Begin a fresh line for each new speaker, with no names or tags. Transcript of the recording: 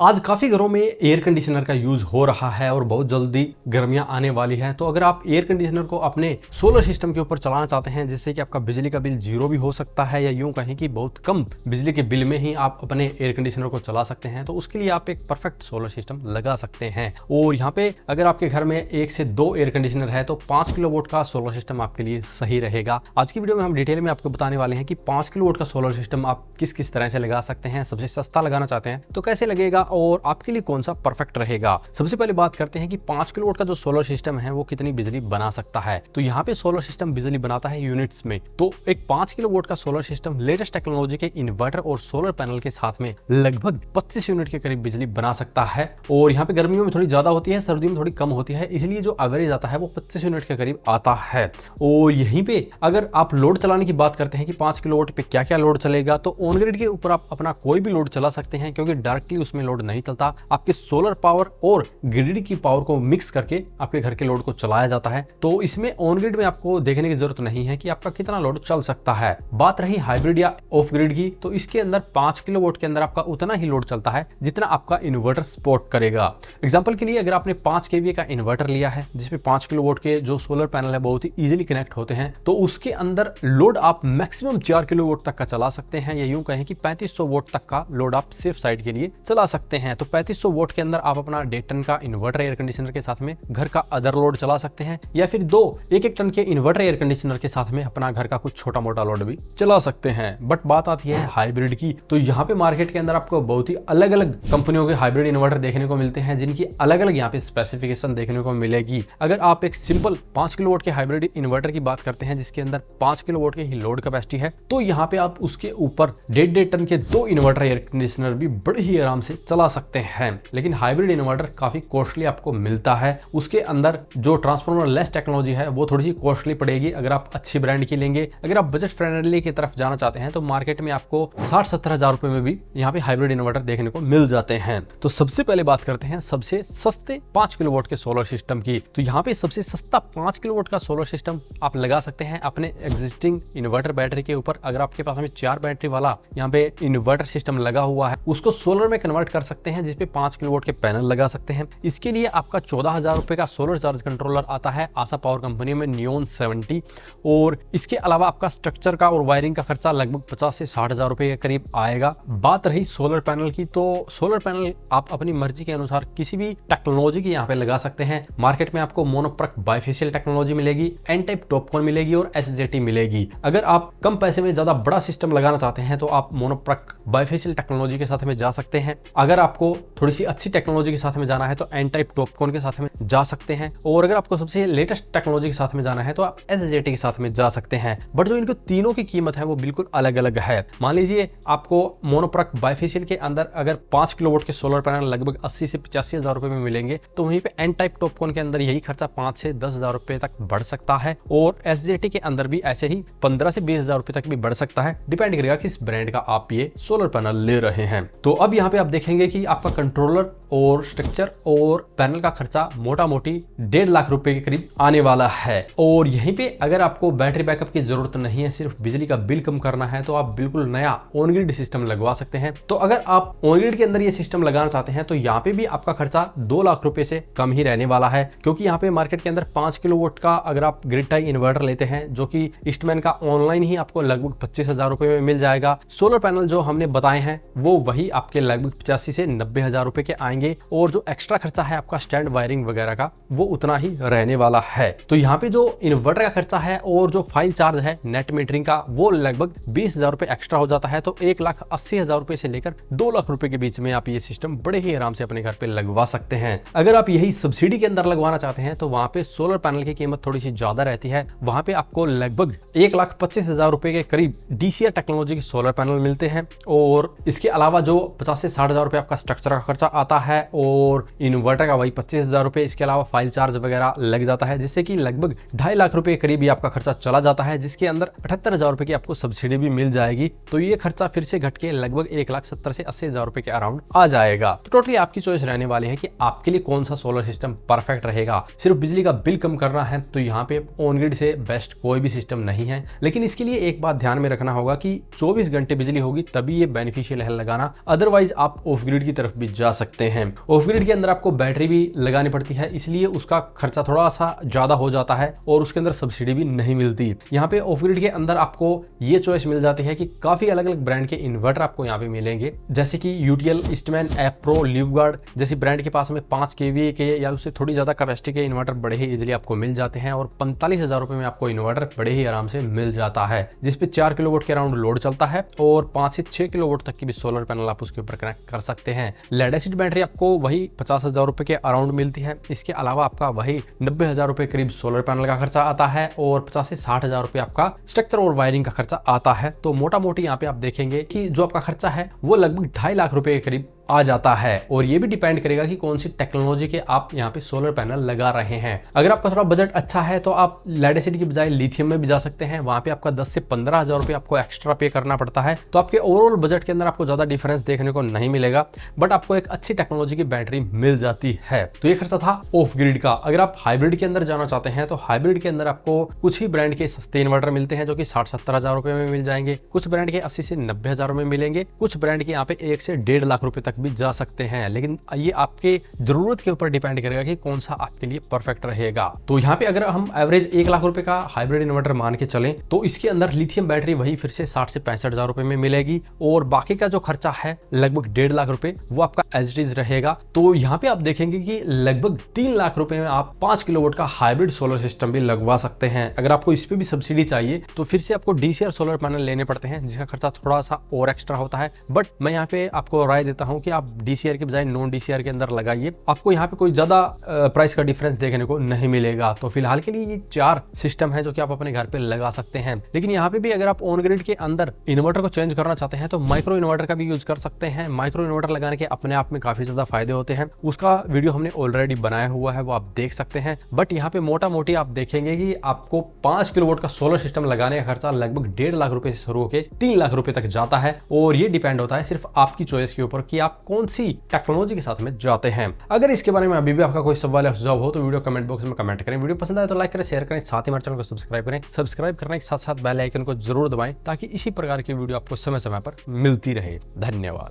आज काफी घरों में एयर कंडीशनर का यूज हो रहा है और बहुत जल्दी गर्मियां आने वाली है। तो अगर आप एयर कंडीशनर को अपने सोलर सिस्टम के ऊपर चलाना चाहते हैं जिससे कि आपका बिजली का बिल जीरो भी हो सकता है, या यूं कहें कि बहुत कम बिजली के बिल में ही आप अपने एयर कंडीशनर को चला सकते हैं, तो उसके लिए आप एक परफेक्ट सोलर सिस्टम लगा सकते हैं। और यहाँ पे अगर आपके घर में 1 से 2 एयर कंडीशनर है तो 5 किलोवाट का सोलर सिस्टम आपके लिए सही रहेगा। आज की वीडियो में हम डिटेल में आपको बताने वाले हैं कि 5 किलोवाट का सोलर सिस्टम आप किस किस तरह से लगा सकते हैं। सबसे सस्ता लगाना चाहते हैं तो कैसे लगेगा और आपके लिए कौन सा परफेक्ट रहेगा। सबसे पहले बात करते हैं कि 5 किलोवाट का जो सोलर सिस्टम है वो कितनी बिजली बना सकता है। तो यहाँ पे सोलर सिस्टम बिजली बनाता है यूनिट्स में। तो एक 5 किलोवाट का सोलर सिस्टम लेटेस्ट टेक्नोलॉजी के इन्वर्टर और सोलर पैनल के साथ में लगभग 25 यूनिट के करीब बिजली बना सकता है। और यहाँ पे गर्मियों में थोड़ी ज्यादा होती है, सर्दियों में थोड़ी कम होती है, इसलिए जो एवरेज आता है वो 25 यूनिट के करीब आता है। और यहीं पे अगर आप लोड चलाने की बात करते हैं कि 5 किलोवाट पे क्या क्या लोड चलेगा, तो ऑन ग्रिड के ऊपर आप अपना कोई भी लोड चला सकते हैं क्योंकि डायरेक्टली उसमें लोड नहीं चलता। आपके सोलर पावर और ग्रिड की पावर को मिक्स करके आपके घर के लोड को चलाया जाता है। तो इसमें ऑन ग्रिड में आपको देखने की जरूरत नहीं है कि आपका कितना लोड चल सकता है। बात रही हाइब्रिड या ऑफ ग्रिड की, तो इसके अंदर 5 किलोवाट के अंदर आपका उतना ही लोड चलता है जितना आपका इन्वर्टर सपोर्ट करेगा। एग्जांपल के लिए अगर आपने 5 केवीए का इन्वर्टर लिया है जिसमें 5 किलोवाट के जो सोलर पैनल है बहुत ही इजीली कनेक्ट होते हैं, तो उसके अंदर लोड आप मैक्सिमम 4 किलोवाट तक का चला सकते हैं, या यूं कहें कि 3500 वाट तक का लोड आप सेफ साइड के लिए चला सकते हैं। तो 3500 वाट के अंदर आप अपना 1.5 टन का इन्वर्टर एयर कंडीशनर के साथ में घर का अदर लोड चला सकते हैं, या फिर 1-1 टन के इन्वर्टर एयर कंडीशनर के साथ में अपना घर का कुछ छोटा मोटा लोड भी चला सकते हैं। बट बात आती है हाइब्रिड की, तो यहाँ पे मार्केट के अंदर आपको बहुत ही अलग अलग कंपनियों के हाइब्रिड इन्वर्टर देखने को मिलते हैं जिनकी अलग अलग यहाँ पे स्पेसिफिकेशन देखने को मिलेगी। अगर आप एक सिंपल 5 किलोवाट के हाइब्रिड इन्वर्टर की बात करते हैं जिसके अंदर 5 किलोवाट की ही लोड कैपेसिटी है, तो यहाँ पे आप उसके ऊपर 1.5 टन के 2 इन्वर्टर एयर कंडीशनर भी बड़े ही आराम से चला सकते हैं। लेकिन हाइब्रिड इन्वर्टर काफी कॉस्टली आपको मिलता है। उसके अंदर जो ट्रांसफार्मर लेस टेक्नोलॉजी है वो थोड़ी सी कॉस्टली पड़ेगी अगर आप अच्छी ब्रांड की लेंगे। अगर आप बजट फ्रेंडली की तरफ जाना चाहते हैं तो मार्केट में आपको 60-70 हजार रुपए में भी यहाँ पे हाइब्रिड इन्वर्टर देखने को मिल जाते हैं। तो सबसे पहले बात करते हैं सबसे सस्ते 5 किलोवाट के सोलर सिस्टम की। तो यहाँ पे सबसे सस्ता 5 किलोवाट का सोलर सिस्टम आप लगा सकते हैं अपने एग्जिस्टिंग इन्वर्टर बैटरी के ऊपर। अगर आपके पास में 4 बैटरी वाला यहाँ पे इन्वर्टर सिस्टम लगा हुआ है, उसको सोलर में कन्वर्ट कर सकते हैं जिसपे 5 किलोवाट के पैनल लगा सकते हैं। इसके लिए आपका 14,000 रुपए का सोलर चार्ज कंट्रोलर आता है आशा पावर कंपनी में नियोन 70। और इसके अलावा आपका स्ट्रक्चर का और वायरिंग का खर्चा लगभग 50 से 60 हजार रुपए के करीब आएगा। बात रही सोलर पैनल की, तो सोलर पैनल आप अपनी मर्जी के अनुसार किसी भी टेक्नोलॉजी की यहाँ पे लगा सकते हैं। मार्केट में आपको मोनोप्रक बाइफेशियल टेक्नोलॉजी मिलेगी, एन टाइप टॉपकॉन मिलेगी और एसजेटी मिलेगी। अगर आप कम पैसे में ज्यादा बड़ा सिस्टम लगाना चाहते हैं तो आप मोनोप्रक बाइफेशियल टेक्नोलॉजी के साथ में जा सकते हैं। अगर आपको थोड़ी सी अच्छी टेक्नोलॉजी के साथ में जाना है तो एन टाइप टॉपकॉन के साथ में जा सकते हैं। और अगर आपको सबसे लेटेस्ट टेक्नोलॉजी के साथ में जाना है तो आप एसजेटी के साथ में जा सकते हैं। बट जो इनको तीनों की कीमत है वो बिल्कुल अलग अलग है। मान लीजिए आपको मोनोप्रक बाइफेशियल के अंदर अगर 5 किलोवाट के सोलर पैनल लगभग 80 से 85 हजार रुपए में मिलेंगे, तो वहीं पे एन टाइप टॉपकॉन के अंदर यही खर्चा 5 से 10 हजार रुपए तक बढ़ सकता है। और एसजेटी के अंदर भी ऐसे ही 15 से 20 हजार रुपए तक भी बढ़ सकता है, डिपेंड करेगा किस ब्रांड का आप ये सोलर पैनल ले रहे हैं। तो अब यहाँ पे आप देखेंगे कि आपका कंट्रोलर और स्ट्रक्चर और पैनल का खर्चा मोटा मोटी 1.5 लाख रुपए के करीब आने वाला है। और यहीं पे अगर आपको बैटरी बैकअप की जरूरत नहीं है, सिर्फ बिजली का बिल कम करना है, तो आप बिल्कुल नया ऑन ग्रिड सिस्टम लगवा सकते हैं। तो अगर आप ऑन ग्रिड के अंदर ये सिस्टम लगाना चाहते हैं तो यहाँ पे भी आपका खर्चा 2 लाख रुपए से कम ही रहने वाला है, क्योंकि यहाँ पे मार्केट के अंदर 5 किलोवाट का अगर आप ग्रिड टाई इन्वर्टर लेते हैं जो कि ईस्टमैन का ऑनलाइन ही आपको लगभग 25 हजार रुपए में मिल जाएगा। सोलर पैनल जो हमने बताए हैं वो वही आपके लगभग 85 से 90 हजार रुपए के आएंगे। और जो एक्स्ट्रा खर्चा है आपका स्टैंड वायरिंग वगैरह का वो उतना ही रहने वाला है। तो यहाँ पे जो इन्वर्टर का खर्चा है और जो फाइल चार्ज है नेट मीटरिंग का वो लगभग 20 हजार रुपए एक्स्ट्रा हो जाता है। तो 1,80,000 रुपए से लेकर 2 लाख रुपए के बीच में आप ये सिस्टम बड़े ही आराम से अपने घर पे लगवा सकते हैं। अगर आप यही सब्सिडी के अंदर लगवाना चाहते हैं तो वहां पे सोलर पैनल की कीमत थोड़ी सी ज्यादा रहती है। वहां पे आपको लगभग 1,25,000 रुपए के करीब डीसीआर टेक्नोलॉजी के सोलर पैनल मिलते हैं। और इसके अलावा जो 50 से 60 हजार रुपए आपका स्ट्रक्चर का खर्चा आता है और इन्वर्टर का वही 25,000 रुपये, इसके अलावा फाइल चार्ज वगैरह लग जाता है, जिससे कि लगभग 2.5 लाख रुपए करीब ही आपका खर्चा चला जाता है, जिसके अंदर 78,000 रुपए की आपको सब्सिडी भी मिल जाएगी। तो ये खर्चा फिर से घट के लगभग 1,70,000 से 80,000 रुपए के अराउंड आ जाएगा। तो टोटली आपकी चॉइस रहने वाली है कि आपके लिए कौन सा सोलर सिस्टम परफेक्ट रहेगा। सिर्फ बिजली का बिल कम करना है तो यहाँ पे ऑन ग्रिड से बेस्ट कोई भी सिस्टम नहीं है, लेकिन इसके लिए एक बात ध्यान में रखना होगा कि 24 घंटे बिजली होगी तभी ये बेनिफिशियल है लगाना, अदरवाइज आप ऑफ ग्रिड की तरफ भी जा सकते हैं। ऑफ ग्रिड के अंदर आपको बैटरी भी लगानी पड़ती है, इसलिए उसका खर्चा थोड़ा सा ज्यादा हो जाता है और उसके अंदर सब्सिडी भी नहीं मिलती। यहाँ पे ऑफ ग्रिड के अंदर आपको ये चॉइस मिल जाती है कि काफी अलग अलग ब्रांड के इन्वर्टर आपको यहाँ पे मिलेंगे, जैसे कि यूटीएल, ईस्टमैन, एप्रो, ल्यूगार्ड जैसी ब्रांड के पास में 5 kVA के या उससे थोड़ी ज्यादा कैपेसिटी के इन्वर्टर बड़े ही इजीली आपको मिल जाते हैं और 45,000 रुपए में आपको इन्वर्टर बड़े ही आराम से मिल जाता है, जिसपे 4 किलोवाट के अराउंड लोड चलता है और 5 से 6 किलोवाट तक की भी सोलर पैनल आप उसके ऊपर कनेक्ट कर सकते हैं। लेड एसिड बैटरी आपको वही 50,000 रुपए के अराउंड मिलती है। इसके अलावा आपका वही 90,000 रुपए करीब सोलर पैनल का खर्चा आता है और 50 से 60,000 रुपए आपका स्ट्रक्चर और वायरिंग का खर्चा आता है। तो मोटा मोटी यहाँ पे आप देखेंगे कि जो आपका खर्चा है वो लगभग 2.5 लाख रुपए के करीब आ जाता है और ये भी डिपेंड करेगा कि कौन सी टेक्नोलॉजी के आप यहाँ पे सोलर पैनल लगा रहे हैं। अगर आपका थोड़ा बजट अच्छा है तो आप लेड एसिड की बजाय लिथियम में भी जा सकते हैं, वहां पे आपका 10 से 15,000 रुपए आपको एक्स्ट्रा पे करना पड़ता है, तो आपके ओवरऑल बजट के अंदर आपको ज्यादा डिफरेंस देखने को नहीं मिलेगा, बट आपको एक अच्छी टेक्नोलॉजी की बैटरी मिल जाती है। तो ये खर्चा था ऑफ ग्रिड का। अगर आप हाइब्रिड के अंदर जाना चाहते हैं तो हाइब्रिड के अंदर आपको कुछ ही ब्रांड के सस्ते इन्वर्टर मिलते हैं जो कि 60-70,000 रुपए में मिल जाएंगे, कुछ ब्रांड के 80 से 90,000 में मिलेंगे, कुछ ब्रांड के यहाँ पे 1 से 1.5 लाख रुपए तक भी जा सकते हैं। लेकिन ये आपके जरूरत के ऊपर डिपेंड करेगा कि कौन सा आपके लिए परफेक्ट रहेगा। तो यहाँ पे अगर हम एवरेज 1 लाख रुपए का हाइब्रिड इन्वर्टर मान के चलें तो इसके अंदर लिथियम बैटरी वही फिर से 60 से 65,000 रुपए में मिलेगी और बाकी का जो खर्चा है लगभग 1.5 लाख रुपए वो आपका एज इट इज रहेगा। तो यहाँ पे आप देखेंगे कि लगभग 3 लाख रुपए में आप 5 किलोवाट का हाइब्रिड सोलर सिस्टम भी लगवा सकते हैं। अगर आपको इस पे भी सब्सिडी चाहिए तो फिर से आपको डीसीआर सोलर पैनल लेने पड़ते हैं, जिसका खर्चा थोड़ा सा और एक्स्ट्रा होता है, बट मैं यहाँ पे आपको राय देता हूँ कि आप डीसीआर के बजाय नॉन डीसीआर के अंदर लगाइए, आपको यहाँ पे कोई ज्यादा प्राइस का डिफरेंस देखने को नहीं मिलेगा। तो फिलहाल के लिए ये 4 सिस्टम है जो कि आप अपने घर पे लगा सकते हैं। लेकिन यहाँ पे भी अगर आप ऑन ग्रिड के अंदर इन्वर्टर को चेंज करना चाहते हैं तो माइक्रो इन्वर्टर का भी यूज कर सकते हैं। माइक्रो इन्वर्टर लगाने के अपने आप में काफी ज्यादा फायदे होते हैं, उसका वीडियो हमने ऑलरेडी बनाया हुआ है, वो आप देख सकते हैं। बट यहाँ पे मोटा मोटी आप देखेंगे कि आपको 5 किलोवाट का सोलर सिस्टम लगाने का खर्चा लगभग 1.5 लाख रुपए से शुरू होकर 3 लाख रुपए तक जाता है और ये डिपेंड होता है सिर्फ आपकी चॉइस के ऊपर कि आप कौन सी टेक्नोलॉजी के साथ में जाते हैं। अगर इसके बारे में अभी भी आपका कोई सवाल या सुझाव हो तो वीडियो कमेंट बॉक्स में कमेंट करें। वीडियो पसंद आए तो लाइक करें, शेयर करें, साथ ही हमारे चैनल को सब्सक्राइब करें। सब्सक्राइब करने के साथ साथ बेल आइकन को जरूर दबाएं ताकि इसी प्रकार की वीडियो आपको समय समय पर मिलती रहे। धन्यवाद।